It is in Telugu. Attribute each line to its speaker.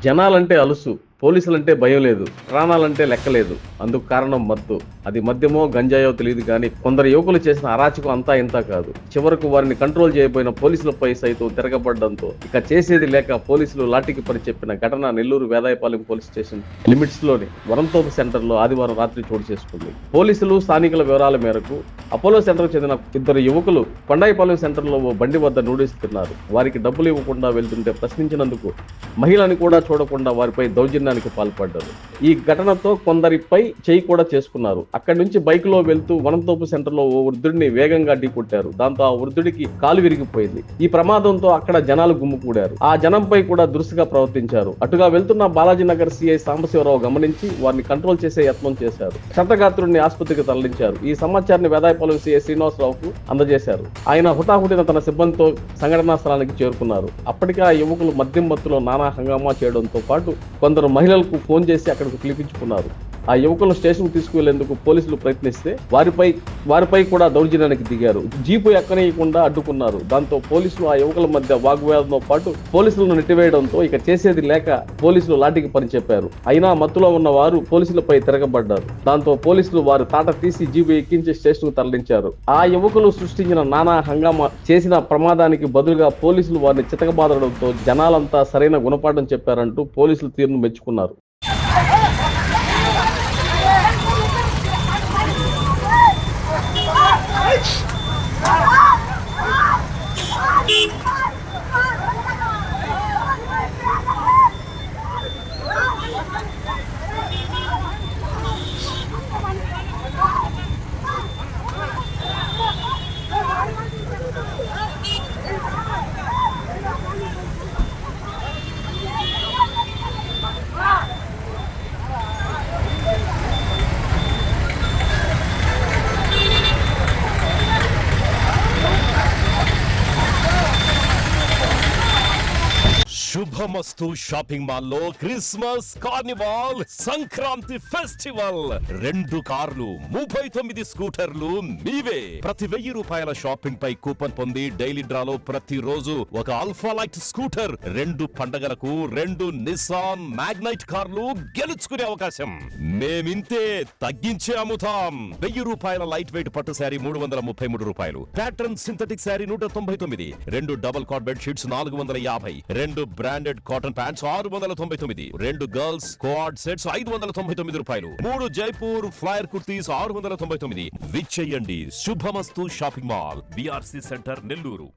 Speaker 1: జనాలంటే అలుసు, పోలీసులంటే భయం లేదు, ప్రాణాలంటే లెక్కలేదు. అందుకు కారణం మత్తు. అది మద్యమో గంజాయో తెలియదు కానీ కొందరు యువకులు చేసిన అరాచకం అంతా ఇంతా కాదు. చివరకు వారిని కంట్రోల్ చేయబోయిన పోలీసులపై సైతం తిరగబడ్డంతో ఇక చేసేది లేక పోలీసులు లాఠీకి పని చెప్పిన ఘటన Nellore Vedayapalem police station limits లోని వరంతోపు సెంటర్ లో ఆదివారం రాత్రి చోటు చేసుకుంది. పోలీసులు స్థానికుల వివరాల మేరకు అపోలో సెంటర్ చెందిన ఇద్దరు యువకులు కొండాయిపాలెం సెంటర్ లో ఓ బండి వద్ద నూడిల్స్ తిన్నారు. వారికి డబ్బులు ఇవ్వకుండా వెళ్తుంటే ప్రశ్నించినందుకు మహిళని కూడా చూడకుండా వారిపై దౌర్జన్యానికి పాల్పడ్డారు. ఈ ఘటనతో కొందరిపై చేయి కూడా చేసుకున్నారు. అక్కడి నుంచి బైక్ లో వెళ్తూ వనంతోపు సెంటర్ లో ఓ వృద్ధుడిని వేగంగా ఢీకొట్టారు. దాంతో ఆ వృద్ధుడికి కాలు విరిగిపోయింది. ఈ ప్రమాదంతో అక్కడ జనాలు గుమ్ముకూడారు. ఆ జనంపై కూడా దురుసుగా ప్రవర్తించారు. అటుగా వెళ్తున్న బాలాజీ నగర్ సిఐ సాంబశివరావు గమనించి వారిని కంట్రోల్ చేసే యత్నం చేశారు. క్షతగాత్రుడిని ఆసుపత్రికి తరలించారు. ఈ సమాచారాన్ని వేదాయపాలెం సిఐ శ్రీనివాసరావుకు అందజేశారు. ఆయన హుటాహుటిన తన సిబ్బందితో సంఘటనా స్థలానికి చేరుకున్నారు. అప్పటికే ఆ యువకులు మద్యం మత్తులో నానా హంగామా చేయడంతో పాటు కొందరు మహిళలకు ఫోన్ చేసి అక్కడికి పిలిపించుకున్నారు. ఆ యువకులను స్టేషన్ తీసుకువెళ్లేందుకు పోలీసులు ప్రయత్నిస్తే వారిపై కూడా దౌర్జన్యానికి దిగారు. జీపు ఎక్కనీయకుండా అడ్డుకున్నారు. దాంతో పోలీసులు ఆ యువకుల మధ్య వాగ్వాదంతో పాటు పోలీసులను నెట్టివేయడంతో ఇక చేసేది లేక పోలీసులు లాఠీకి పని చెప్పారు. అయినా మత్తులో ఉన్న వారు పోలీసులపై తిరగబడ్డారు. దాంతో పోలీసులు వారు తాట తీసి జీపు ఎక్కించి స్టేషన్ కు తరలించారు. ఆ యువకులు సృష్టించిన నానా హంగామా చేసిన ప్రమాదానికి బదులుగా పోలీసులు వారిని చితకబాదడంతో జనాలంతా సరైన గుణపాఠం చెప్పారంటూ పోలీసులు తీరును మెచ్చుకున్నారు.
Speaker 2: శుభమస్తు షాపింగ్ మాల్ లో క్రిస్మస్ కార్నివాల్ సంక్రాంతి ఫెస్టివల్ 2 కార్లు 39 స్కూటర్లు మీవే. ప్రతి 1000 రూపాయల షాపింగ్ పై కూపన్ పొంది డైలీ డ్రాలో ప్రతి రోజు ఒక ఆల్ఫా లైట్ స్కూటర్, 2 పండగలకు 2 నిసాన్ మ్యాగ్నైట్ కార్లు గెలుచుకునే అవకాశం. మేమింతే తగ్గించే అమ్ముతాం. 1000 రూపాయల లైట్ వెయిట్ పట్టు శారీ 333 రూపాయలు, pattern synthetic sari 199, 2 double cot bed sheets 450, 2 branded cotton pants 699, 2 girls coord sets 599 రూపాయలు, 3 జైపూర్ ఫ్లైర్ కుర్తీస్ 699. విచ్చేయండి. Shubhamastu shopping mall, BRC centre, Nellore.